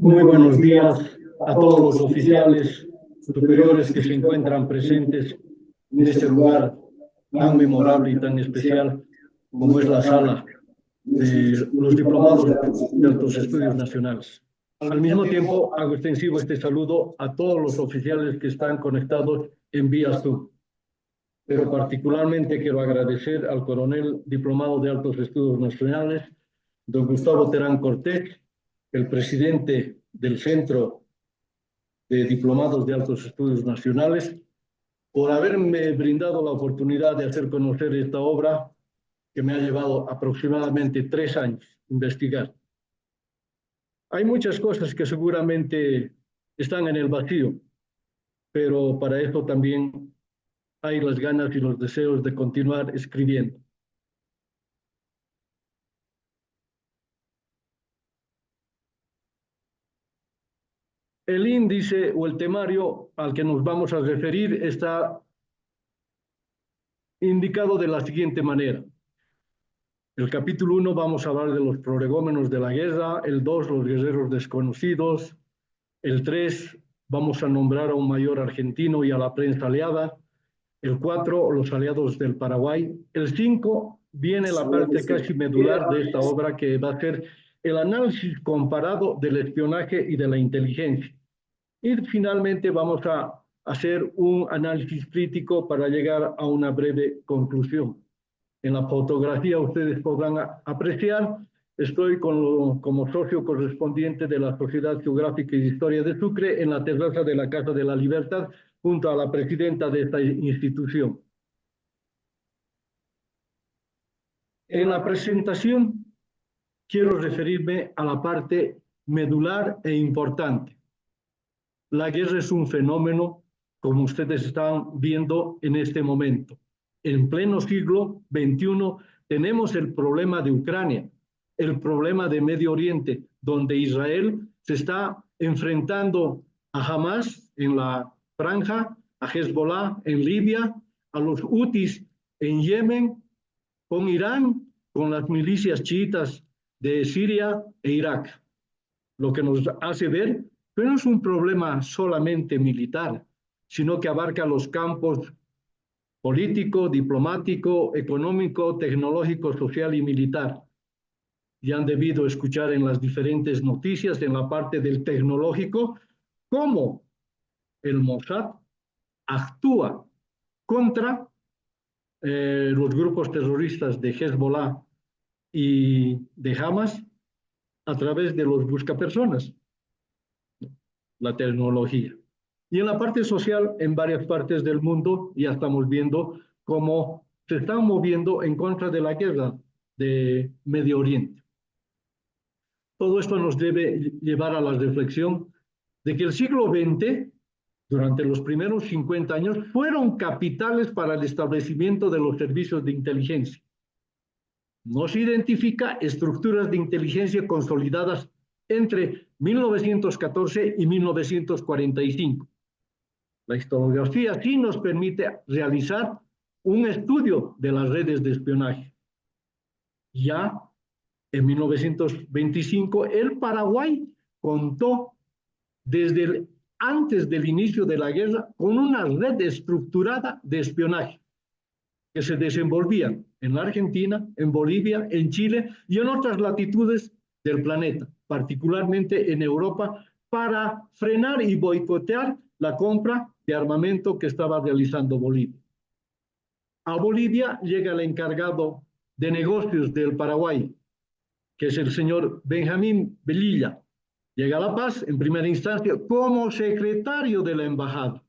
Muy buenos días a todos los oficiales superiores que se encuentran presentes en este lugar tan memorable y tan especial como es la sala de los diplomados de altos estudios nacionales. Al mismo tiempo, hago extensivo este saludo a todos los oficiales que están conectados en vía Zoom. Pero particularmente quiero agradecer al coronel diplomado de altos estudios nacionales, don Gustavo Terán Cortés, el presidente del Centro de Diplomados de Altos Estudios Nacionales, por haberme brindado la oportunidad de hacer conocer esta obra que me ha llevado aproximadamente 3 años investigar. Hay muchas cosas que seguramente están en el vacío, pero para eso también hay las ganas y los deseos de continuar escribiendo. El índice o el temario al que nos vamos a referir está indicado de la siguiente manera. El capítulo 1 vamos a hablar de los prolegómenos de la guerra, el 2 los guerreros desconocidos, el 3 vamos a nombrar a un mayor argentino y a la prensa aliada, el 4 los aliados del Paraguay, el 5 viene la parte casi medular de esta obra que va a ser el análisis comparado del espionaje y de la inteligencia. Y finalmente vamos a hacer un análisis crítico para llegar a una breve conclusión. En la fotografía ustedes podrán apreciar, estoy como socio correspondiente de la Sociedad Geográfica y de Historia de Sucre en la terraza de la Casa de la Libertad, junto a la presidenta de esta institución. En la presentación quiero referirme a la parte medular e importante. La guerra es un fenómeno, como ustedes están viendo en este momento. En pleno siglo XXI tenemos el problema de Ucrania, el problema de Medio Oriente, donde Israel se está enfrentando a Hamas en la franja, a Hezbollah en Libia, a los Hutis en Yemen, con Irán, con las milicias chiitas de Siria e Irak. Lo que nos hace ver que no es un problema solamente militar, sino que abarca los campos político, diplomático, económico, tecnológico, social y militar. Ya han debido escuchar en las diferentes noticias, en la parte del tecnológico, cómo el Mossad actúa contra los grupos terroristas de Hezbollah y de Hamas a través de los buscapersonas, la tecnología. Y en la parte social, en varias partes del mundo, ya estamos viendo cómo se están moviendo en contra de la guerra de Medio Oriente. Todo esto nos debe llevar a la reflexión de que el siglo XX, durante los primeros 50 años, fueron capitales para el establecimiento de los servicios de inteligencia. No se identifica estructuras de inteligencia consolidadas entre 1914 y 1945. La historiografía sí nos permite realizar un estudio de las redes de espionaje. Ya en 1925, el Paraguay contó desde antes del inicio de la guerra con una red estructurada de espionaje que se desenvolvía en la Argentina, en Bolivia, en Chile y en otras latitudes del planeta, particularmente en Europa, para frenar y boicotear la compra de armamento que estaba realizando Bolivia. A Bolivia llega el encargado de negocios del Paraguay, que es el señor Benjamín Velilla. Llega a La Paz en primera instancia como secretario de la embajada.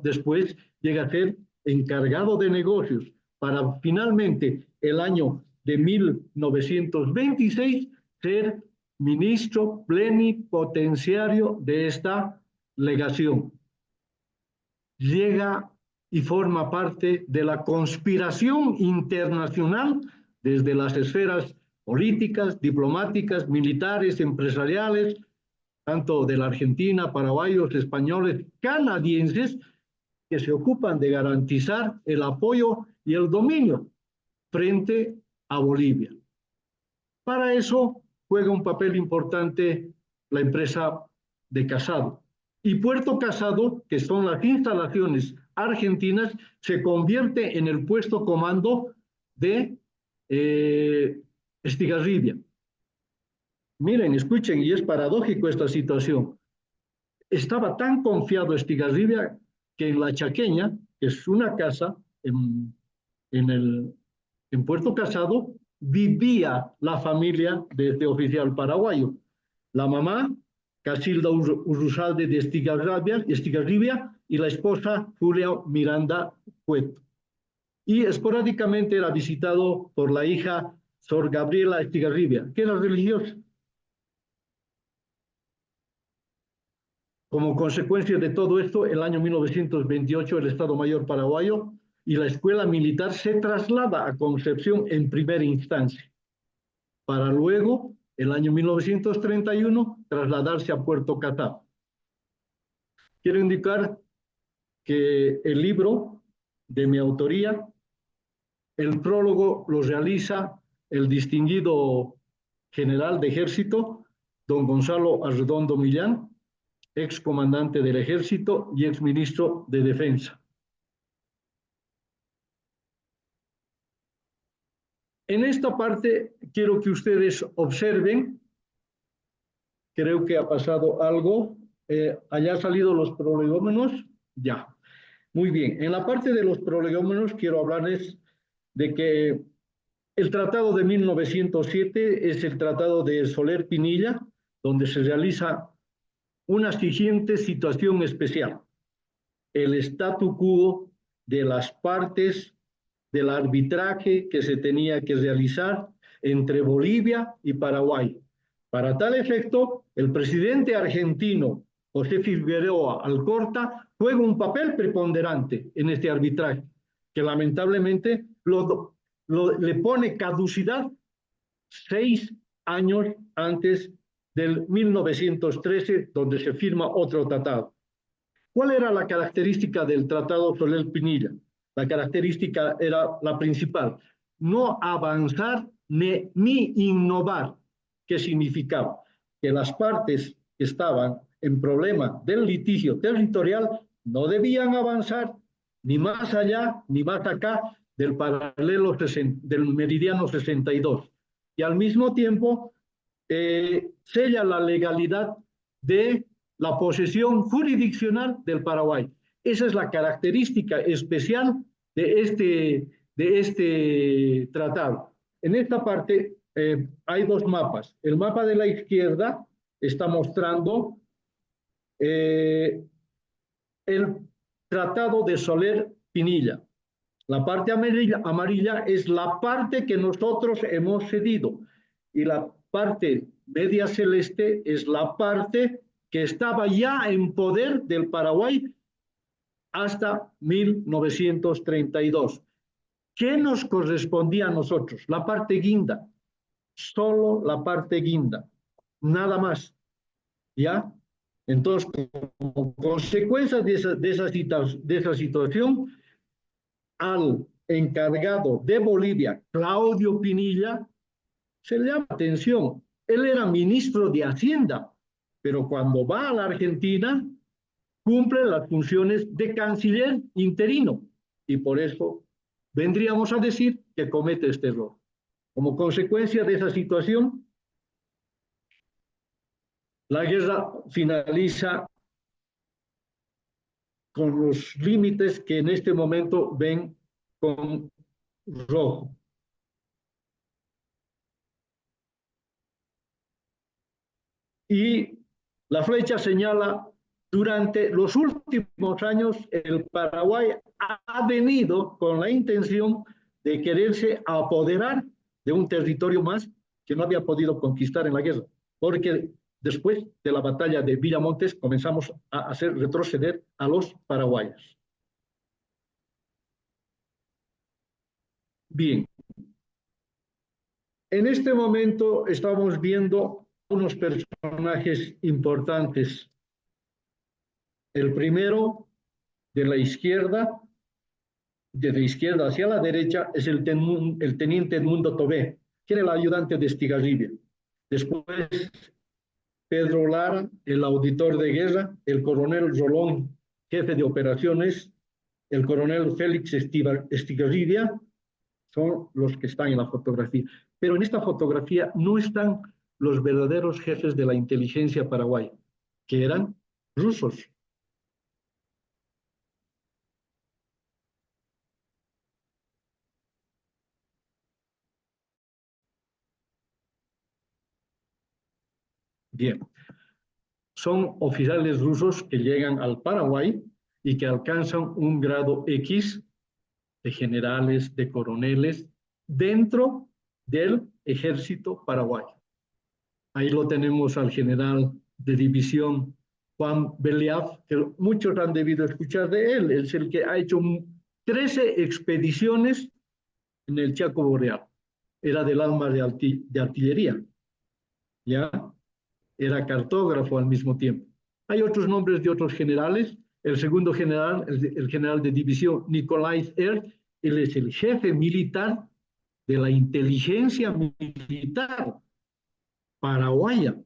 Después llega a ser encargado de negocios para finalmente el año de 1926 ser ministro plenipotenciario de esta legación. Llega y forma parte de la conspiración internacional desde las esferas políticas, diplomáticas, militares, empresariales, tanto de la Argentina, paraguayos, españoles, canadienses, que se ocupan de garantizar el apoyo y el dominio frente a Bolivia. Para eso juega un papel importante la empresa de Casado. Y Puerto Casado, que son las instalaciones argentinas, se convierte en el puesto comando de Estigarribia. Miren, escuchen, y es paradójico esta situación. Estaba tan confiado Estigarribia que en La Chaqueña, que es una casa en Puerto Casado, vivía la familia de este oficial paraguayo. La mamá, Casilda Urruzalde de Estigarribia, y la esposa, Julia Miranda Cueto. Y esporádicamente era visitado por la hija Sor Gabriela Estigarribia, que era religiosa. Como consecuencia de todo esto, el año 1928 el Estado Mayor paraguayo y la escuela militar se traslada a Concepción en primera instancia, para luego, el año 1931, trasladarse a Puerto Catá. Quiero indicar que el libro de mi autoría, el prólogo lo realiza el distinguido general de ejército, don Gonzalo Arredondo Millán, ex comandante del ejército y ex ministro de defensa. En esta parte quiero que ustedes observen, creo que ha pasado algo, allá han salido los prolegómenos, ya. Muy bien, en la parte de los prolegómenos quiero hablarles de que el tratado de 1907 es el tratado de Soler Pinilla, donde se realiza una siguiente situación especial: el statu quo de las partes del arbitraje que se tenía que realizar entre Bolivia y Paraguay. Para tal efecto, el presidente argentino José Figueroa Alcorta juega un papel preponderante en este arbitraje, que lamentablemente le pone caducidad 6 años antes del 1913, donde se firma otro tratado. ¿Cuál era la característica del Tratado Soler Pinilla? La característica era la principal: no avanzar ni innovar. ¿Qué significaba? Que las partes que estaban en problema del litigio territorial no debían avanzar ni más allá ni más acá del paralelo del meridiano 62. Y al mismo tiempo sella la legalidad de la posesión jurisdiccional del Paraguay. Esa es la característica especial de este tratado. En esta parte hay dos mapas. El mapa de la izquierda está mostrando el tratado de Soler Pinilla. La parte amarilla es la parte que nosotros hemos cedido, y la parte media celeste es la parte que estaba ya en poder del Paraguay hasta 1932. ¿Qué nos correspondía a nosotros? La parte guinda, solo la parte guinda, nada más, ¿ya? Entonces, como consecuencia de esa situación, al encargado de Bolivia, Claudio Pinilla, se le llama atención. Él era ministro de Hacienda, pero cuando va a la Argentina, cumple las funciones de canciller interino, y por eso vendríamos a decir que comete este error. Como consecuencia de esa situación, la guerra finaliza con los límites que en este momento ven con rojo. Y la flecha señala: durante los últimos años el Paraguay ha venido con la intención de quererse apoderar de un territorio más que no había podido conquistar en la guerra, porque después de la batalla de Villamontes comenzamos a hacer retroceder a los paraguayos. Bien, en este momento estamos viendo unos personajes importantes. El primero, de la izquierda hacia la derecha, es el teniente Edmundo Tobé, que era el ayudante de Estigarribia. Después Pedro Lara, el auditor de guerra, el coronel Rolón, jefe de operaciones, el coronel Félix Estigarribia, son los que están en la fotografía. Pero en esta fotografía no están los verdaderos jefes de la inteligencia paraguaya, que eran rusos. Bien, son oficiales rusos que llegan al Paraguay y que alcanzan un grado X de generales, de coroneles, dentro del ejército paraguayo. Ahí lo tenemos al general de división Juan Beliaf, que muchos han debido escuchar de él. Él es el que ha hecho 13 expediciones en el Chaco Boreal. Era del arma de artillería, ¿ya? Era cartógrafo al mismo tiempo. Hay otros nombres de otros generales. El segundo general, el general de división Nicolás Erd, él es el jefe militar de la inteligencia militar paraguaya.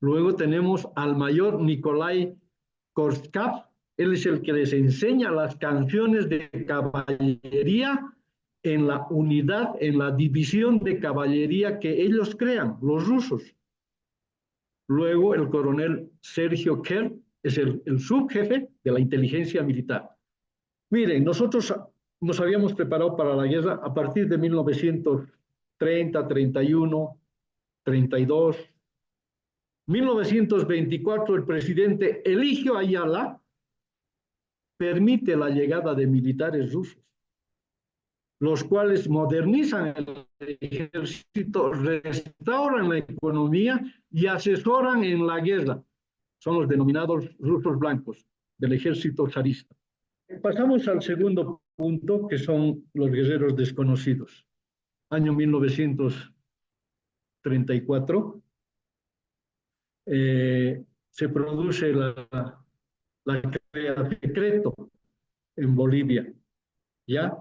Luego tenemos al mayor Nicolai Korskap, él es el que les enseña las canciones de caballería en la unidad, en la división de caballería que ellos crean, los rusos. Luego el coronel Sergio Kerr es el subjefe de la inteligencia militar. Miren, nosotros nos habíamos preparado para la guerra a partir de 1930, 31, 32. 1924 el presidente Eligio Ayala permite la llegada de militares rusos, los cuales modernizan el ejército, restauran la economía y asesoran en la guerra. Son los denominados rusos blancos del ejército zarista. Pasamos al segundo punto, que son los guerreros desconocidos. Año 1934, se produce la crea decreto en Bolivia, ¿ya?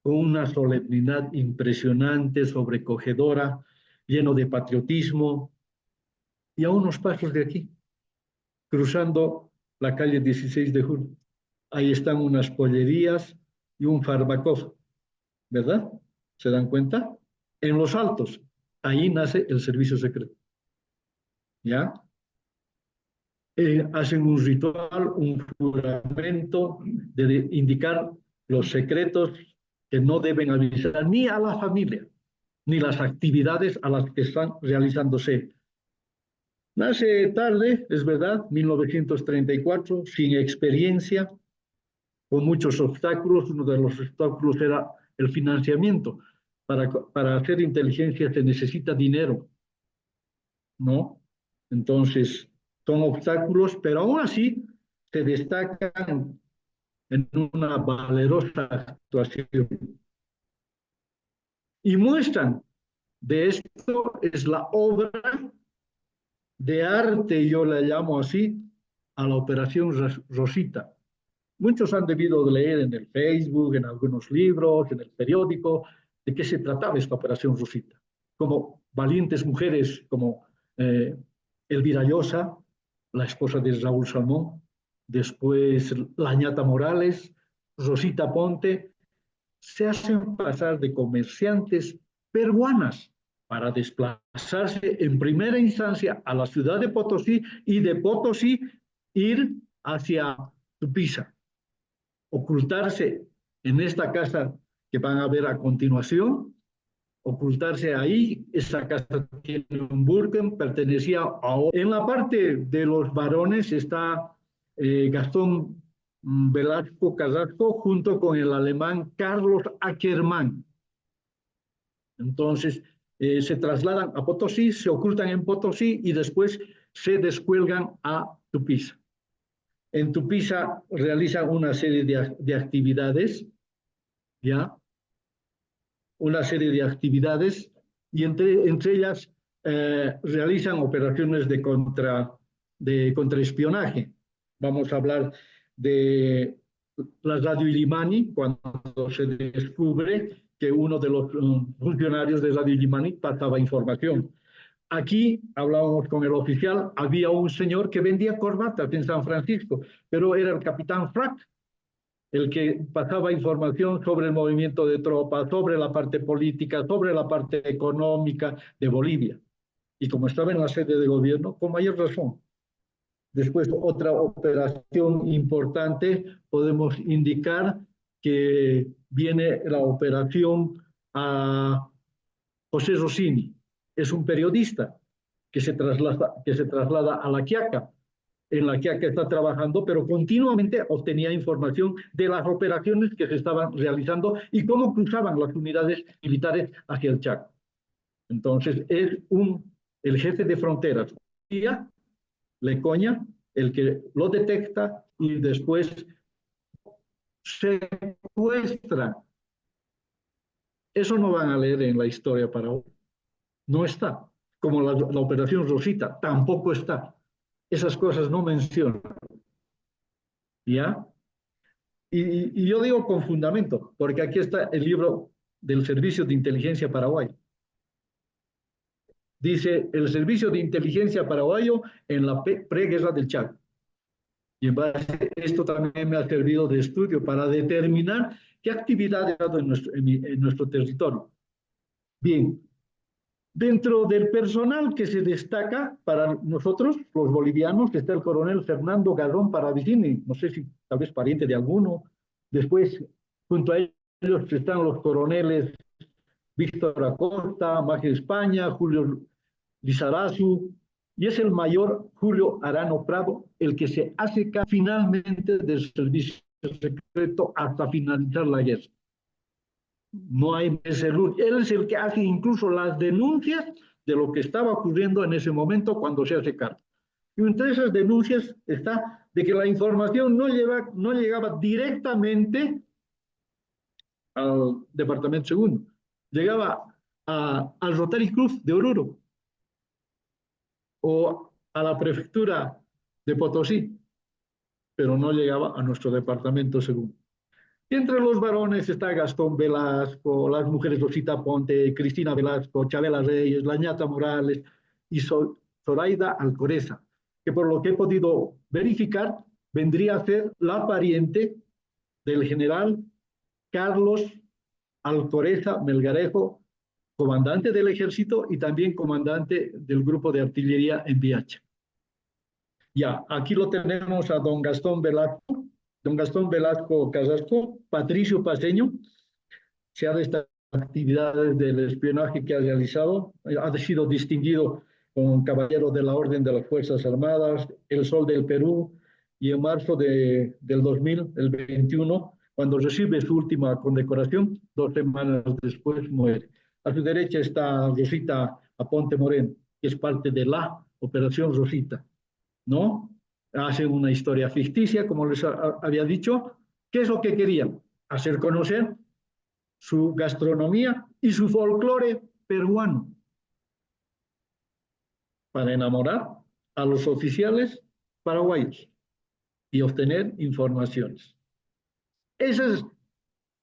Con una solemnidad impresionante, sobrecogedora, lleno de patriotismo, y a unos pasos de aquí, cruzando la calle 16 de julio. Ahí están unas pollerías y un Farbakov, ¿verdad? ¿Se dan cuenta? En los altos, ahí nace el servicio secreto, ¿ya? Hacen un ritual, un juramento de indicar los secretos que no deben avisar ni a la familia, ni las actividades a las que están realizándose. Nace tarde, es verdad, 1934, sin experiencia, con muchos obstáculos. Uno de los obstáculos era el financiamiento. Para hacer inteligencia se necesita dinero, ¿no? Entonces, son obstáculos, pero aún así se destacan en una valerosa actuación. Y muestran de esto es la obra de arte, yo la llamo así, a la Operación Rosita. Muchos han debido de leer en el Facebook, en algunos libros, en el periódico, de qué se trataba esta Operación Rosita. Como valientes mujeres como Elvira Llosa, la esposa de Raúl Salmón, después la ñata Morales, Rosita Ponte, se hacen pasar de comerciantes peruanas para desplazarse en primera instancia a la ciudad de Potosí y de Potosí ir hacia Tupiza, ocultarse en esta casa que van a ver a continuación, ocultarse ahí. Esa casa tiene un Burgen, pertenecía a... En la parte de los varones está Gastón Velasco Carrasco junto con el alemán Carlos Ackermann. Entonces se trasladan a Potosí, se ocultan en Potosí y después se descuelgan a Tupiza. En Tupiza realizan una serie de actividades, ¿ya? Una serie de actividades y entre ellas realizan operaciones de contraespionaje. Vamos a hablar de la Radio Illimani, cuando se descubre que uno de los funcionarios de Radio Illimani pasaba información. Aquí hablábamos con el oficial, había un señor que vendía corbatas en San Francisco, pero era el capitán Frack, el que pasaba información sobre el movimiento de tropas, sobre la parte política, sobre la parte económica de Bolivia. Y como estaba en la sede de gobierno, con mayor razón. Después, otra operación importante, podemos indicar que viene la operación a José Rossini. Es un periodista que se traslada a La Quiaca. En La Quiaca está trabajando, pero continuamente obtenía información de las operaciones que se estaban realizando y cómo cruzaban las unidades militares hacia el Chaco. Entonces, es el jefe de fronteras, Lecoña, el que lo detecta y después secuestra. Eso no van a leer en la historia para hoy. No está. Como la operación Rosita, tampoco está. Esas cosas no mencionan. ¿Ya? Y yo digo con fundamento, porque aquí está el libro del Servicio de Inteligencia Paraguayo. Dice, el Servicio de Inteligencia Paraguayo en la preguerra del Chaco. Y en base a esto también me ha servido de estudio para determinar qué actividad ha dado en nuestro territorio. Bien, dentro del personal que se destaca para nosotros, los bolivianos, está el coronel Fernando Garrón Paravicini, no sé si tal vez pariente de alguno. Después, junto a ellos están los coroneles Víctor Acosta, Magia España, Julio Lizarazu, y es el mayor Julio Arano Prado el que se hace finalmente del servicio secreto hasta finalizar la guerra. No hay, él es el que hace incluso las denuncias de lo que estaba ocurriendo en ese momento cuando se hace cargo. Y entre esas denuncias está de que la información no llegaba directamente al Departamento Segundo, llegaba al Rotary Club de Oruro o a la prefectura de Potosí, pero no llegaba a nuestro Departamento Segundo. Y entre los varones está Gastón Velasco, las mujeres Rosita Ponte, Cristina Velasco, Chabela Reyes, Lañata Morales y Zoraida Alcoreza, que por lo que he podido verificar, vendría a ser la pariente del general Carlos Alcoreza Melgarejo, comandante del ejército y también comandante del grupo de artillería en Viacha. Ya, aquí lo tenemos a don Gastón Velasco Casasco, Patricio Paseño, se ha destacado actividades del espionaje que ha realizado, ha sido distinguido con Caballero de la Orden de las Fuerzas Armadas, el Sol del Perú, y en marzo del 2000, el 21, cuando recibe su última condecoración, 2 semanas después muere. A su derecha está Rosita Aponte Moreno, que es parte de la Operación Rosita, ¿no? Hacen una historia ficticia, como les había dicho. ¿Qué es lo que querían? Hacer conocer su gastronomía y su folclore peruano para enamorar a los oficiales paraguayos y obtener informaciones. Ese es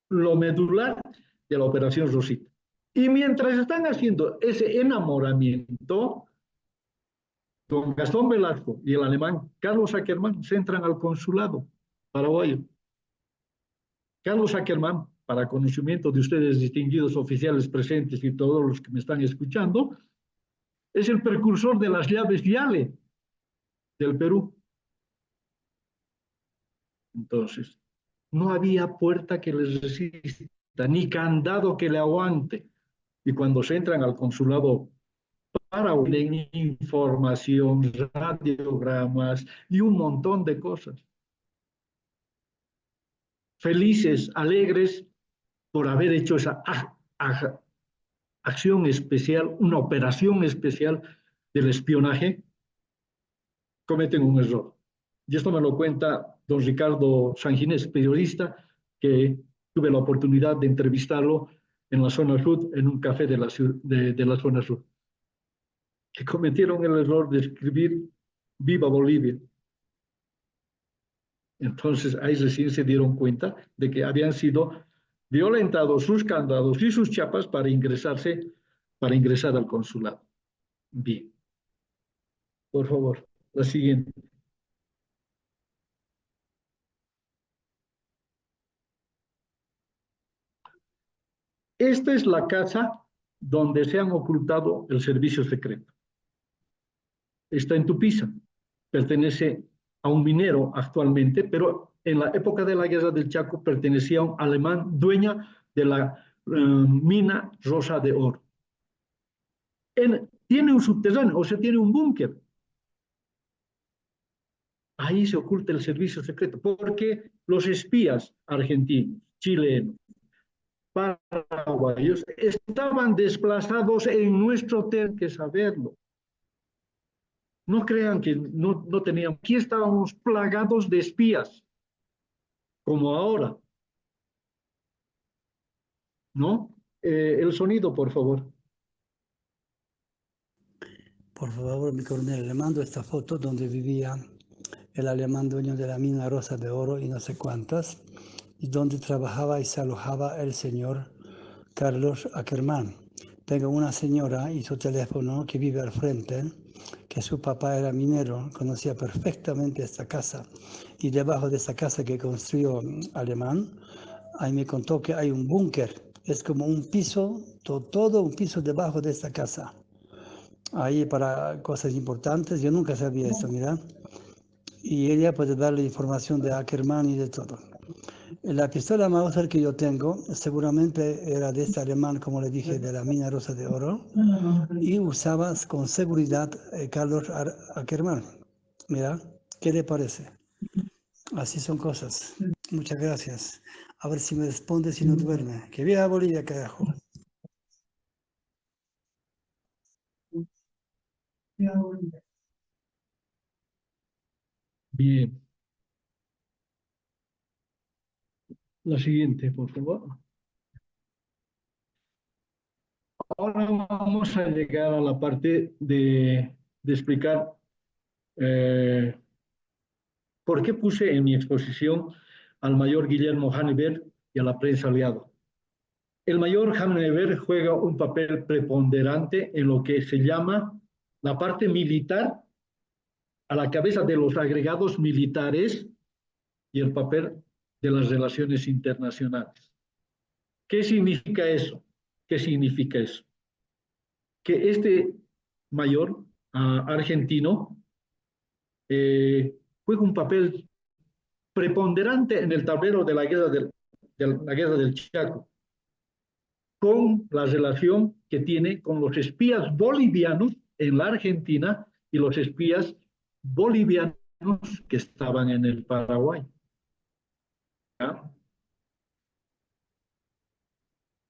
lo medular de la Operación Rosita. Y mientras están haciendo ese enamoramiento, don Gastón Velasco y el alemán Carlos Ackermann se entran al consulado paraguayo. Carlos Ackermann, para conocimiento de ustedes, distinguidos oficiales presentes y todos los que me están escuchando, es el precursor de las llaves Yale del Perú. Entonces, no había puerta que les resista, ni candado que le aguante. Y cuando se entran al consulado para obtener información, radiogramas y un montón de cosas. Felices, alegres por haber hecho esa acción especial, una operación especial del espionaje, cometen un error. Y esto me lo cuenta don Ricardo Sanginés, periodista, que tuve la oportunidad de entrevistarlo en la zona sur, en un café de la zona sur, que cometieron el error de escribir Viva Bolivia. Entonces ahí recién se dieron cuenta de que habían sido violentados sus candados y sus chapas para ingresar al consulado. Bien, por favor, la siguiente. Esta es la casa donde se han ocultado el servicio secreto. Está en Tupiza, pertenece a un minero actualmente, pero en la época de la Guerra del Chaco pertenecía a un alemán dueña de la mina Rosa de Oro. Tiene un subterráneo, o sea, tiene un búnker. Ahí se oculta el servicio secreto, porque los espías argentinos, chilenos, paraguayos estaban desplazados en nuestro territorio, que saberlo. No crean que no teníamos, aquí estábamos plagados de espías, como ahora, ¿no? El sonido, por favor. Por favor, mi coronel, le mando esta foto donde vivía el alemán dueño de la mina Rosa de Oro y no sé cuántas, y donde trabajaba y se alojaba el señor Carlos Ackerman. Tengo una señora y su teléfono que vive al frente, que su papá era minero, conocía perfectamente esta casa. Y debajo de esta casa que construyó Alemán, ahí me contó que hay un búnker. Es como un piso, todo un piso debajo de esta casa. Ahí para cosas importantes, yo nunca sabía esto, mira. Y ella puede darle información de Ackerman y de todo. La pistola Mauser que yo tengo seguramente era de este alemán, como le dije, de la mina Rosa de Oro, y usaba con seguridad Carlos Ackerman. Mira, ¿qué le parece? Así son cosas. Muchas gracias. A ver si me responde si no duerme. Que viva Bolivia, carajo. Bien. La siguiente, por favor. Ahora vamos a llegar a la parte de explicar por qué puse en mi exposición al mayor Guillermo Hanneberg y a la prensa aliada. El mayor Hanneberg juega un papel preponderante en lo que se llama la parte militar, a la cabeza de los agregados militares y el papel de las relaciones internacionales. ¿Qué significa eso? ¿Qué significa eso? Que este mayor argentino juega un papel preponderante en el tablero de la guerra del Chaco, con la relación que tiene con los espías bolivianos en la Argentina y los espías bolivianos que estaban en el Paraguay. ¿Ya?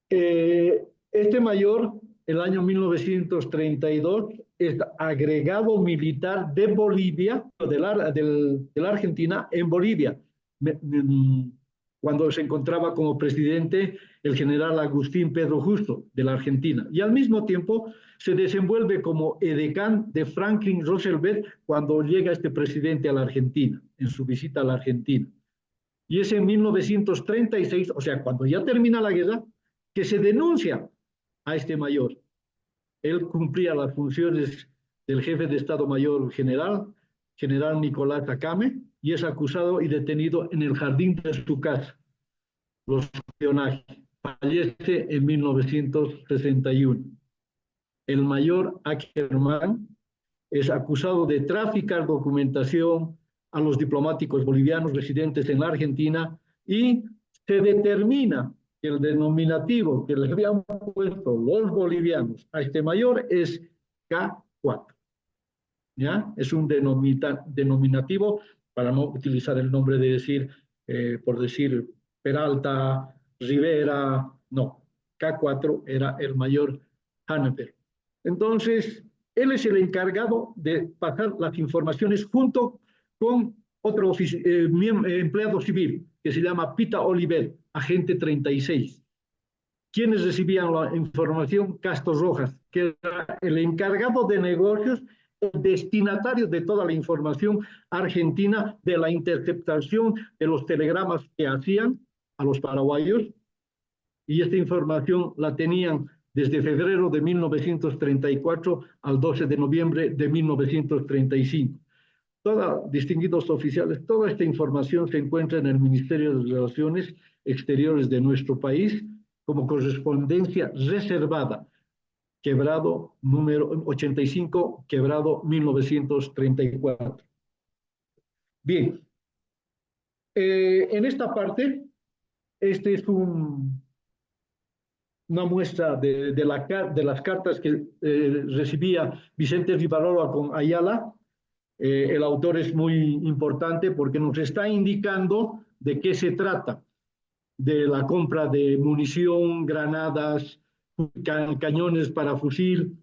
Este mayor, el año 1932, es agregado militar de Bolivia, de la Argentina en Bolivia, cuando se encontraba como presidente el general Agustín Pedro Justo de la Argentina. Y al mismo tiempo se desenvuelve como edecán de Franklin Roosevelt cuando llega este presidente a la Argentina, en su visita a la Argentina. Y es en 1936, o sea, cuando ya termina la guerra, que se denuncia a este mayor. Él cumplía las funciones del jefe de Estado Mayor General Nicolás Takame, y es acusado y detenido en el jardín de su casa. Los espionajes. Fallece en 1961. El mayor Ackerman es acusado de traficar documentación a los diplomáticos bolivianos residentes en la Argentina, y se determina que el denominativo que le habían puesto los bolivianos a este mayor es K4. ¿Ya? Es un denominativo para no utilizar el nombre de decir, por decir Peralta, Rivera, no. K4 era el mayor Hanneberg. Entonces, él es el encargado de pasar las informaciones junto con otro empleado civil que se llama Pita Oliver, agente 36. ¿Quiénes recibían la información? Castro Rojas, que era el encargado de negocios, el destinatario de toda la información argentina, de la interceptación de los telegramas que hacían a los paraguayos, y esta información la tenían desde febrero de 1934 al 12 de noviembre de 1935. Distinguidos oficiales, toda esta información se encuentra en el Ministerio de Relaciones Exteriores de nuestro país como correspondencia reservada, quebrado número 85, quebrado 1934. Bien, en esta parte, este es una muestra de las cartas que recibía Vicente Rivarola con Ayala. El autor es muy importante porque nos está indicando de qué se trata, de la compra de munición, granadas, cañones para fusil,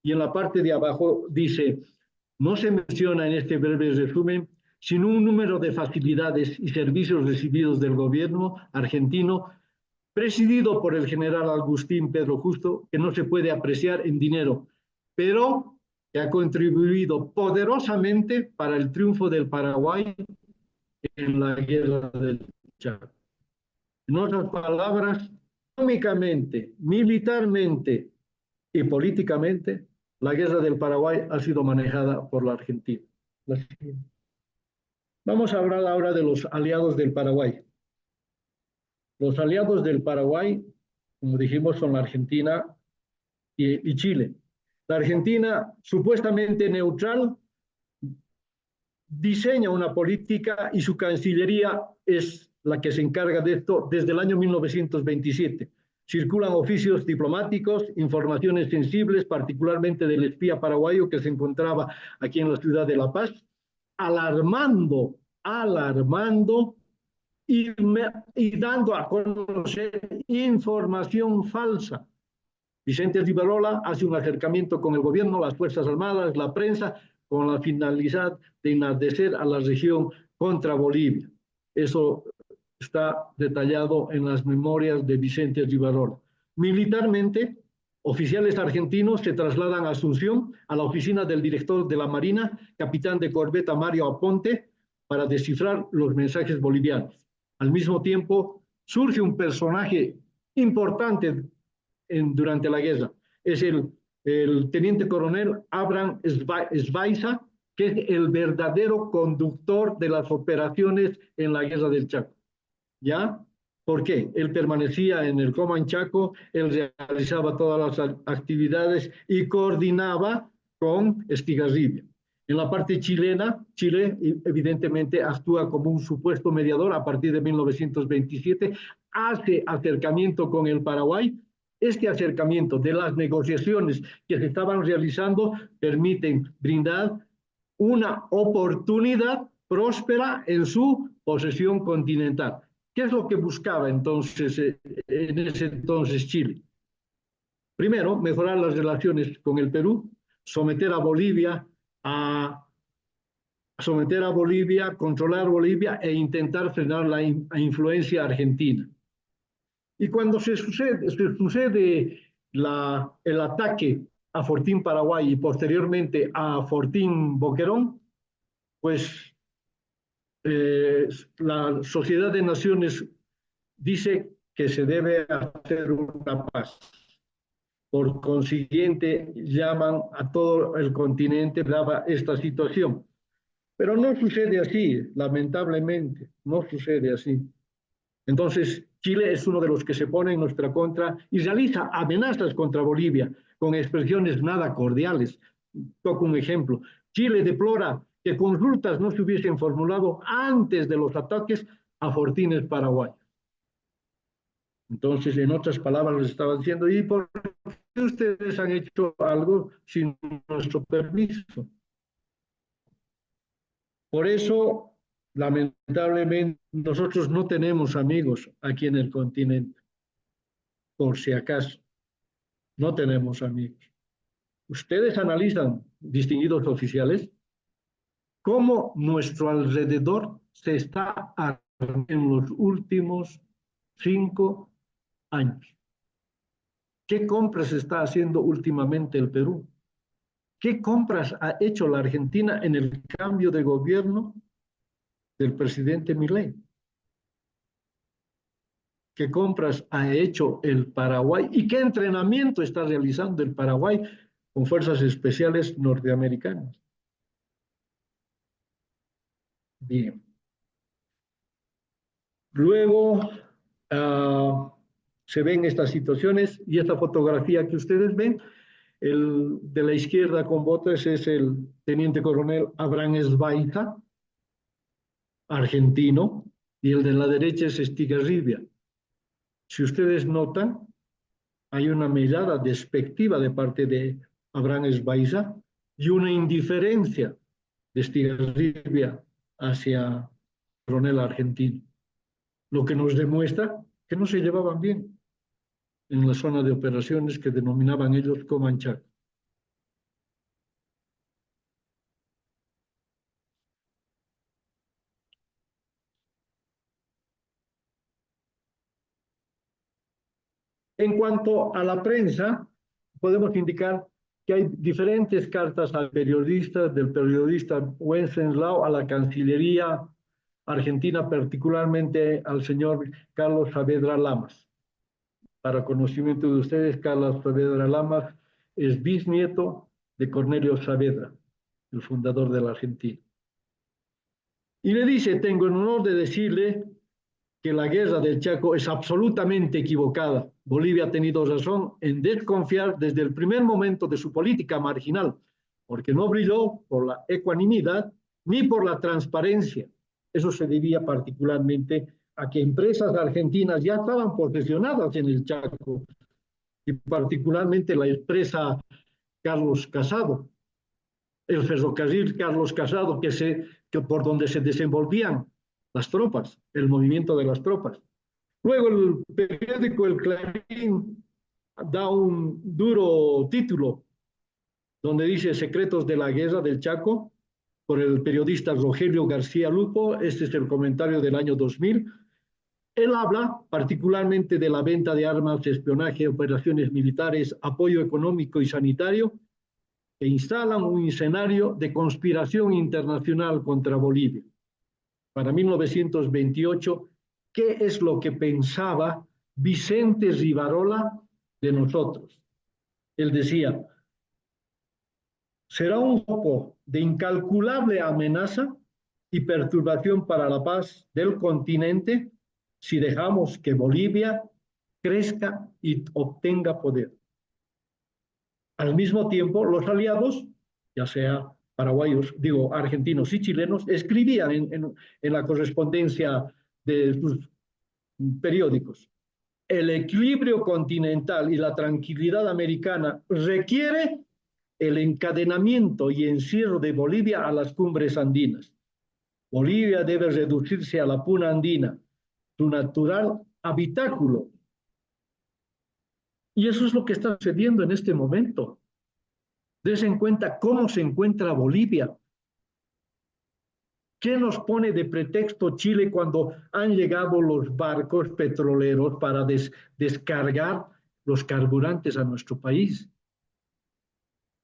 y en la parte de abajo dice, no se menciona en este breve resumen sino un número de facilidades y servicios recibidos del gobierno argentino presidido por el general Agustín Pedro Justo, que no se puede apreciar en dinero, pero que ha contribuido poderosamente para el triunfo del Paraguay en la guerra del Chaco. En otras palabras, económicamente, militarmente y políticamente, la guerra del Paraguay ha sido manejada por la Argentina. Vamos a hablar ahora de los aliados del Paraguay. Los aliados del Paraguay, como dijimos, son la Argentina y Chile. La Argentina, supuestamente neutral, diseña una política y su Cancillería es la que se encarga de esto desde el año 1927. Circulan oficios diplomáticos, informaciones sensibles, particularmente del espía paraguayo que se encontraba aquí en la ciudad de La Paz, alarmando y dando a conocer información falsa. Vicente Rivarola hace un acercamiento con el gobierno, las Fuerzas Armadas, la prensa, con la finalidad de enardecer a la región contra Bolivia. Eso está detallado en las memorias de Vicente Rivarola. Militarmente, oficiales argentinos se trasladan a Asunción, a la oficina del director de la Marina, capitán de corbeta Mario Aponte, para descifrar los mensajes bolivianos. Al mismo tiempo, surge un personaje importante durante la guerra. Es el teniente coronel Abraham Svaiza, que es el verdadero conductor de las operaciones en la guerra del Chaco. ¿Ya? ¿Por qué? Él permanecía en el Coman Chaco, él realizaba todas las actividades y coordinaba con Estigarribia. En la parte chilena, Chile evidentemente actúa como un supuesto mediador a partir de 1927, hace acercamiento con el Paraguay. Este acercamiento de las negociaciones que se estaban realizando permiten brindar una oportunidad próspera en su posesión continental. ¿Qué es lo que buscaba entonces en ese entonces Chile? Primero, mejorar las relaciones con el Perú, someter a Bolivia, controlar Bolivia e intentar frenar la influencia argentina. Y cuando se sucede el ataque a Fortín Paraguay y posteriormente a Fortín Boquerón, pues la Sociedad de Naciones dice que se debe hacer una paz. Por consiguiente, llaman a todo el continente dada esta situación. Pero no sucede así, lamentablemente, no sucede así. Entonces, Chile es uno de los que se pone en nuestra contra y realiza amenazas contra Bolivia con expresiones nada cordiales. Toco un ejemplo. Chile deplora que consultas no se hubiesen formulado antes de los ataques a fortines paraguayos. Entonces, en otras palabras, les estaba diciendo, ¿y por qué ustedes han hecho algo sin nuestro permiso? Por eso, lamentablemente, nosotros no tenemos amigos aquí en el continente. Por si acaso, no tenemos amigos. Ustedes analizan, distinguidos oficiales, cómo nuestro alrededor se está armando en los últimos 5 años. ¿Qué compras está haciendo últimamente el Perú? ¿Qué compras ha hecho la Argentina en el cambio de gobierno del presidente Milei? qué compras ha hecho el Paraguay y qué entrenamiento está realizando el Paraguay con fuerzas especiales norteamericanas. Bien. Luego se ven estas situaciones y esta fotografía que ustedes ven, el de la izquierda con botas es el teniente coronel Abraham Esbaiza, argentino, y el de la derecha es Estigarribia. Si ustedes notan, hay una mirada despectiva de parte de Abraham Esbaiza y una indiferencia de Estigarribia hacia el coronel argentino, lo que nos demuestra que no se llevaban bien en la zona de operaciones que denominaban ellos Comanchac. En cuanto a la prensa, podemos indicar que hay diferentes cartas al periodista, del periodista Wenceslao a la Cancillería Argentina, particularmente al señor Carlos Saavedra Lamas. Para conocimiento de ustedes, Carlos Saavedra Lamas es bisnieto de Cornelio Saavedra, el fundador de la Argentina. Y le dice, tengo el honor de decirle que la guerra del Chaco es absolutamente equivocada. Bolivia ha tenido razón en desconfiar desde el primer momento de su política marginal, porque no brilló por la ecuanimidad ni por la transparencia. Eso se debía particularmente a que empresas argentinas ya estaban posesionadas en el Chaco, y particularmente la empresa Carlos Casado, el ferrocarril Carlos Casado, que por donde se desenvolvían las tropas, el movimiento de las tropas. Luego el periódico El Clarín da un duro título donde dice Secretos de la Guerra del Chaco, por el periodista Rogelio García Lupo. Este es el comentario del año 2000. Él habla particularmente de la venta de armas, espionaje, operaciones militares, apoyo económico y sanitario, que instalan un escenario de conspiración internacional contra Bolivia. Para 1928, ¿qué es lo que pensaba Vicente Rivarola de nosotros? Él decía, será un foco de incalculable amenaza y perturbación para la paz del continente si dejamos que Bolivia crezca y obtenga poder. Al mismo tiempo, los aliados, ya sea paraguayos, digo, argentinos y chilenos, escribían en la correspondencia de sus periódicos. El equilibrio continental y la tranquilidad americana requiere el encadenamiento y encierro de Bolivia a las cumbres andinas. Bolivia debe reducirse a la puna andina, su natural habitáculo. Y eso es lo que está sucediendo en este momento. Dense en cuenta cómo se encuentra Bolivia. ¿Qué nos pone de pretexto Chile cuando han llegado los barcos petroleros para descargar los carburantes a nuestro país?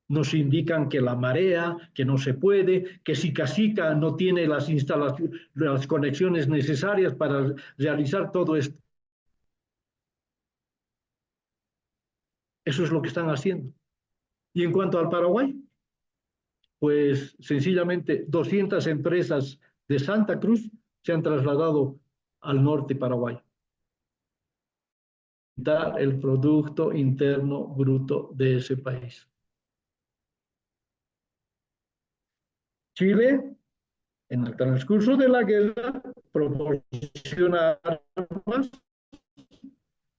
Nos indican que la marea, que no se puede, que Sica no tiene las instalaciones, las conexiones necesarias para realizar todo esto. Eso es lo que están haciendo. Y en cuanto al Paraguay, pues sencillamente 200 empresas de Santa Cruz se han trasladado al norte paraguayo. El Producto Interno Bruto de ese país. Chile, en el transcurso de la guerra, proporciona armas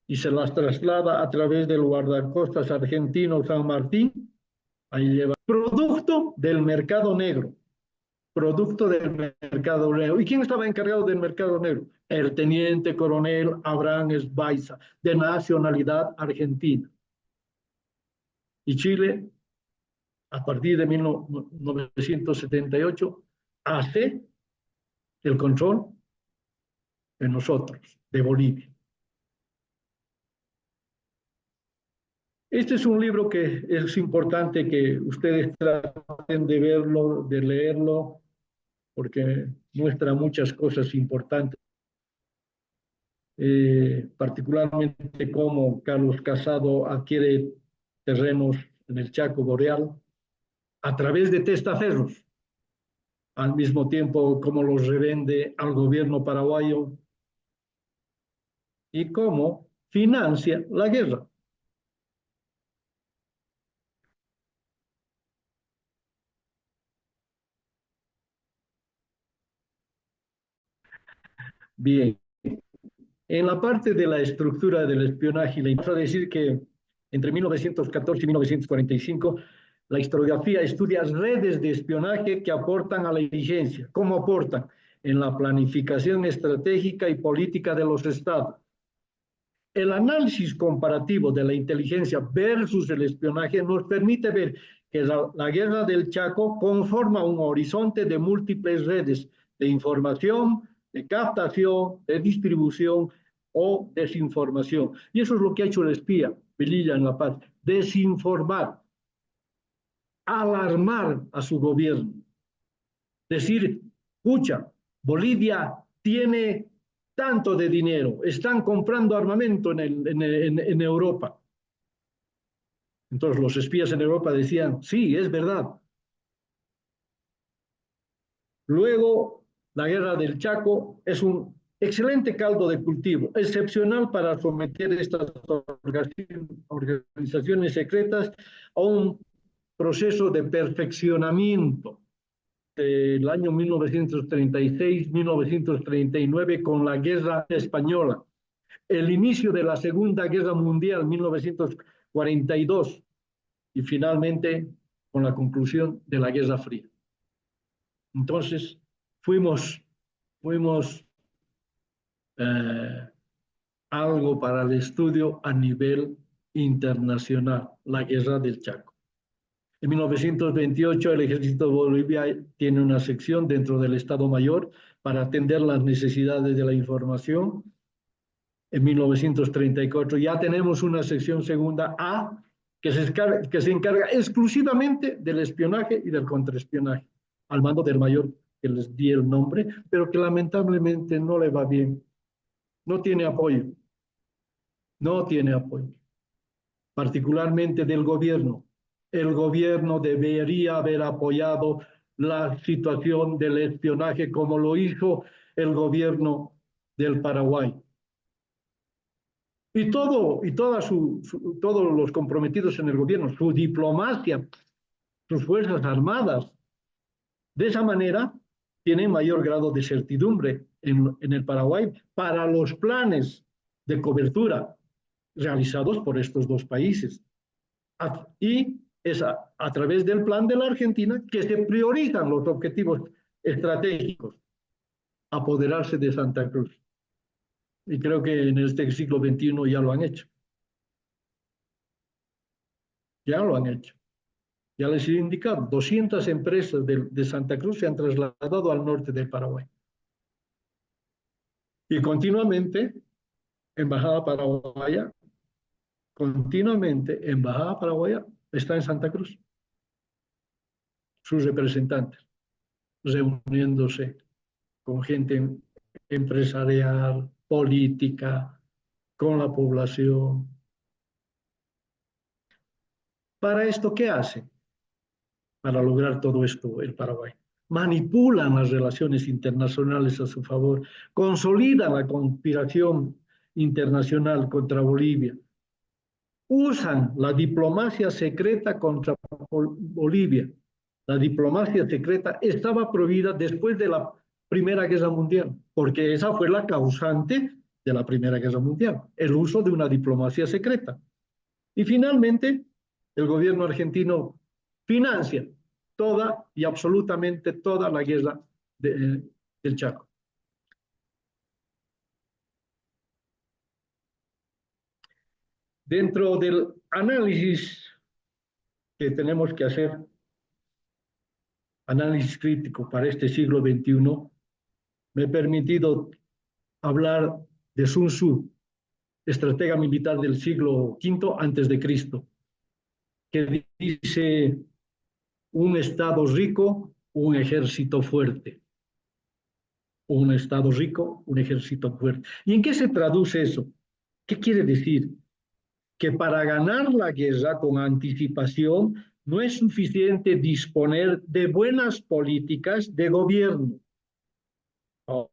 y se las traslada a través del guardacostas argentino San Martín. Ahí lleva producto del mercado negro. Producto del mercado negro. ¿Y quién estaba encargado del mercado negro? El teniente coronel Abraham Esbaiza, de nacionalidad argentina. Y Chile, a partir de 1978, hace el control de nosotros, de Bolivia. Este es un libro que es importante que ustedes traten de verlo, de leerlo, porque muestra muchas cosas importantes. particularmente cómo Carlos Casado adquiere terrenos en el Chaco Boreal a través de testaferros, al mismo tiempo cómo los revende al gobierno paraguayo y cómo financia la guerra. Bien, en la parte de la estructura del espionaje, le vamos a decir que entre 1914 y 1945, la historiografía estudia redes de espionaje que aportan a la inteligencia. ¿Cómo aportan? En la planificación estratégica y política de los estados. El análisis comparativo de la inteligencia versus el espionaje nos permite ver que la guerra del Chaco conforma un horizonte de múltiples redes de información, de captación, de distribución o desinformación. Y eso es lo que ha hecho el espía, Velilla en La Paz, desinformar, alarmar a su gobierno. Decir, escucha, Bolivia tiene tanto de dinero, están comprando armamento en Europa. Entonces los espías en Europa decían, sí, es verdad. Luego, la guerra del Chaco es un excelente caldo de cultivo, excepcional para someter estas organizaciones secretas a un proceso de perfeccionamiento del año 1936-1939 con la Guerra Española, el inicio de la Segunda Guerra Mundial 1942 y finalmente con la conclusión de la Guerra Fría. Entonces fuimos algo para el estudio a nivel internacional, la Guerra del Chaco. En 1928 el Ejército de Bolivia tiene una sección dentro del Estado Mayor para atender las necesidades de la información. En 1934 ya tenemos una sección segunda A que se encarga exclusivamente del espionaje y del contraespionaje, al mando del mayor que les di el nombre, pero que lamentablemente no le va bien. No tiene apoyo. No tiene apoyo, particularmente del gobierno. El gobierno debería haber apoyado la situación del espionaje como lo hizo el gobierno del Paraguay. Y todos los comprometidos en el gobierno, su diplomacia, sus fuerzas armadas, de esa manera tienen mayor grado de certidumbre en el Paraguay para los planes de cobertura realizados por estos dos países. Y es a través del plan de la Argentina que se priorizan los objetivos estratégicos, apoderarse de Santa Cruz. Y creo que en este siglo XXI ya lo han hecho. Ya lo han hecho. Ya les he indicado, 200 empresas de Santa Cruz se han trasladado al norte del Paraguay. Y continuamente, Embajada Paraguaya, está en Santa Cruz. Sus representantes, reuniéndose con gente empresarial, política, con la población. ¿Para esto qué hace? Para lograr todo esto el Paraguay. Manipulan las relaciones internacionales a su favor, consolidan la conspiración internacional contra Bolivia, usan la diplomacia secreta contra Bolivia. La diplomacia secreta estaba prohibida después de la Primera Guerra Mundial, porque esa fue la causante de la Primera Guerra Mundial, el uso de una diplomacia secreta. Y finalmente, el gobierno argentino financia toda y absolutamente toda la guerra del Chaco. Dentro del análisis que tenemos que hacer, análisis crítico para este siglo XXI, me he permitido hablar de Sun Tzu, estratega militar del siglo V antes de Cristo, que dice: un Estado rico, un ejército fuerte. un Estado rico, un ejército fuerte. ¿Y en qué se traduce eso? ¿Qué quiere decir? Que para ganar la guerra con anticipación no es suficiente disponer de buenas políticas de gobierno o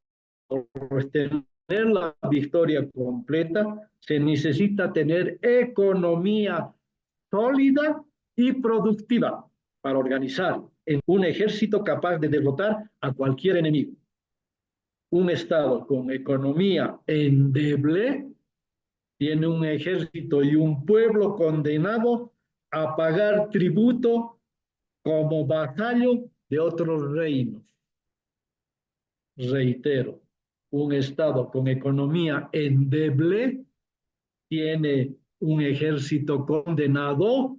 tener la victoria completa. Se necesita tener economía sólida y productiva para organizar en un ejército capaz de derrotar a cualquier enemigo. Un Estado con economía endeble tiene un ejército y un pueblo condenado a pagar tributo como vasallo de otros reinos. Reitero, un Estado con economía endeble tiene un ejército condenado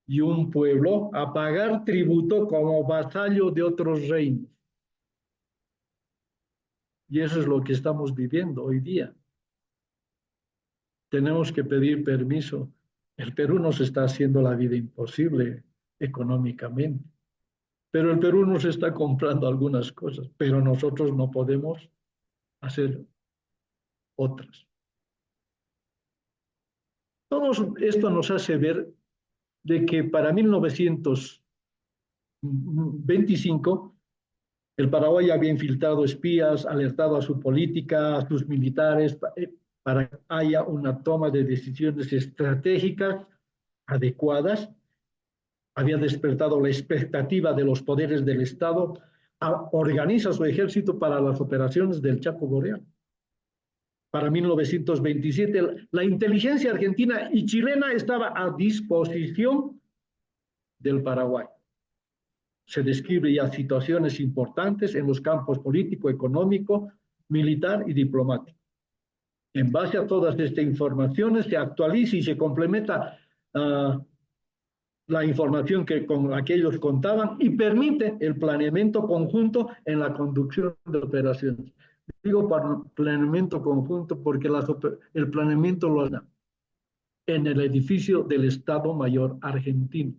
y un pueblo a pagar tributo como vasallo de otros reinos. Y eso es lo que estamos viviendo hoy día. Tenemos que pedir permiso. El Perú nos está haciendo la vida imposible económicamente, pero el Perú nos está comprando algunas cosas, pero nosotros no podemos hacer otras. Todo esto nos hace ver de que para 1925 el Paraguay había infiltrado espías, alertado a su política, a sus militares, para que haya una toma de decisiones estratégicas adecuadas. Había despertado la expectativa de los poderes del Estado, organiza su ejército para las operaciones del Chaco Boreal. Para 1927, la inteligencia argentina y chilena estaba a disposición del Paraguay. Se describe ya situaciones importantes en los campos político, económico, militar y diplomático. En base a todas estas informaciones se actualiza y se complementa la información con la que ellos contaban y permite el planeamiento conjunto en la conducción de operaciones. Digo planeamiento conjunto porque el planeamiento lo hace en el edificio del Estado Mayor argentino.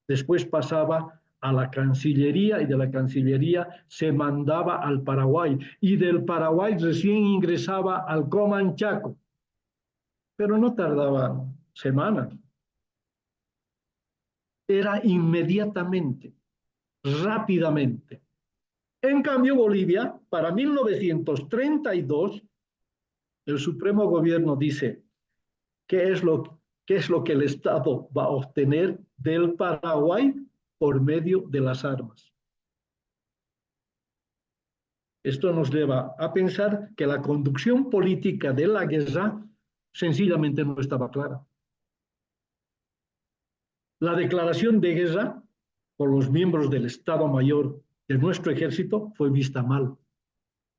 Después pasaba a la Cancillería y de la Cancillería se mandaba al Paraguay y del Paraguay recién ingresaba al Comanchaco. Pero no tardaba semanas. Era inmediatamente, rápidamente. En cambio, Bolivia, para 1932, el Supremo Gobierno dice, ¿qué es lo que el Estado va a obtener del Paraguay por medio de las armas? Esto nos lleva a pensar que la conducción política de la guerra sencillamente no estaba clara. La declaración de guerra por los miembros del Estado Mayor de nuestro ejército fue vista mal,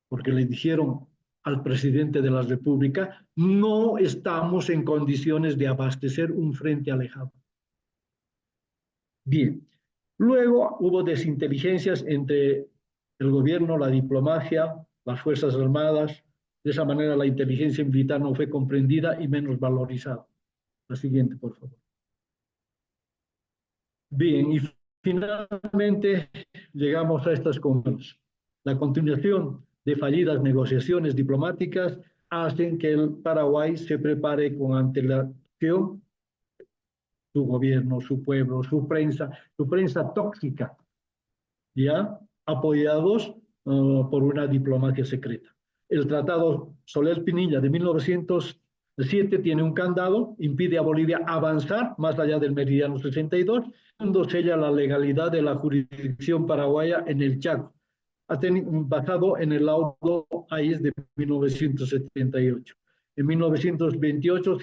porque le dijeron al presidente de la República, no estamos en condiciones de abastecer un frente alejado. Bien, luego hubo desinteligencias entre el gobierno, la diplomacia, las Fuerzas Armadas. De esa manera la inteligencia militar no fue comprendida y menos valorizada. La siguiente, por favor. Bien, y finalmente llegamos a estas conclusiones. La continuación de fallidas negociaciones diplomáticas hacen que el Paraguay se prepare con antelación su gobierno, su pueblo, su prensa tóxica, ya apoyados por una diplomacia secreta. El Tratado Soler-Pinilla de 1907 tiene un candado, impide a Bolivia avanzar más allá del meridiano 62, cuando sella la legalidad de la jurisdicción paraguaya en el Chaco, basado en el laudo AIS de 1978. En 1928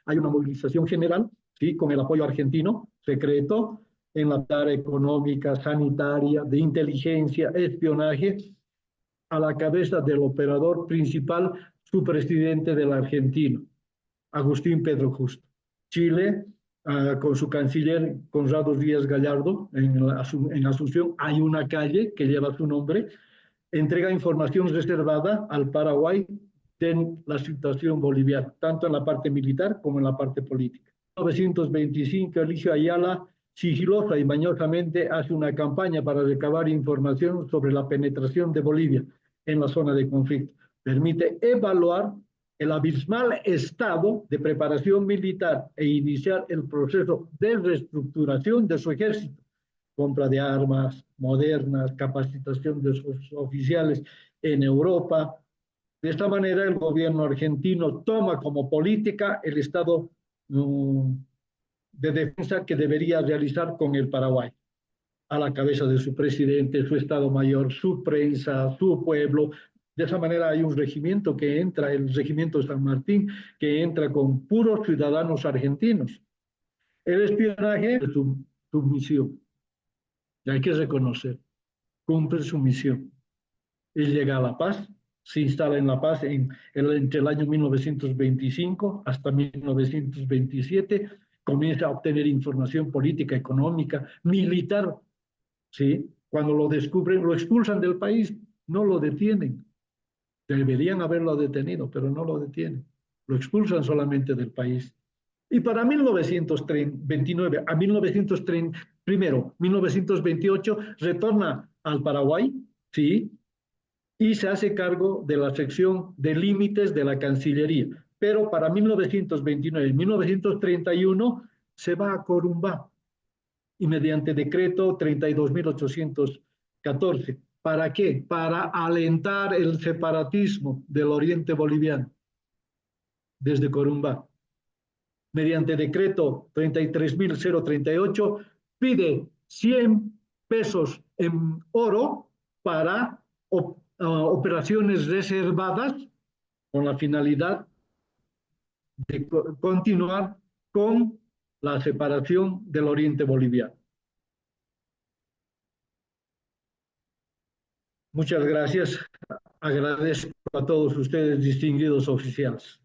hay una movilización general, ¿sí?, con el apoyo argentino, secreto, en la área económica, sanitaria, de inteligencia, espionaje, a la cabeza del operador principal, su presidente del argentino, Agustín Pedro Justo. Chile, con su canciller Conrado Díaz Gallardo, en Asunción, hay una calle que lleva su nombre, entrega información reservada al Paraguay de la situación boliviana, tanto en la parte militar como en la parte política. En 1925, Eligio Ayala, sigilosa y mañosamente, hace una campaña para recabar información sobre la penetración de Bolivia en la zona de conflicto. Permite evaluar el abismal estado de preparación militar e iniciar el proceso de reestructuración de su ejército, compra de armas modernas, capacitación de sus oficiales en Europa. De esta manera, el gobierno argentino toma como política el estado de defensa que debería realizar con el Paraguay, a la cabeza de su presidente, su Estado Mayor, su prensa, su pueblo. De esa manera hay un regimiento que entra, el regimiento San Martín, que entra con puros ciudadanos argentinos. El espionaje es su misión, y hay que reconocer, cumple su misión. Él llega a La Paz, se instala en La Paz entre el año 1925 hasta 1927, comienza a obtener información política, económica, militar. ¿Sí? Cuando lo descubren, lo expulsan del país, no lo detienen. Deberían haberlo detenido, pero no lo detienen. Lo expulsan solamente del país. Y para 1929 a 1930, primero, 1928, retorna al Paraguay, ¿sí? Y se hace cargo de la sección de límites de la Cancillería. Pero para 1929 y 1931 se va a Corumbá, y mediante decreto 32.814. ¿Para qué? Para alentar el separatismo del oriente boliviano desde Corumbá. Mediante decreto 33.038 pide 100 pesos en oro para operaciones reservadas con la finalidad de continuar con la separación del oriente boliviano. Muchas gracias. Agradezco a todos ustedes, distinguidos oficiales.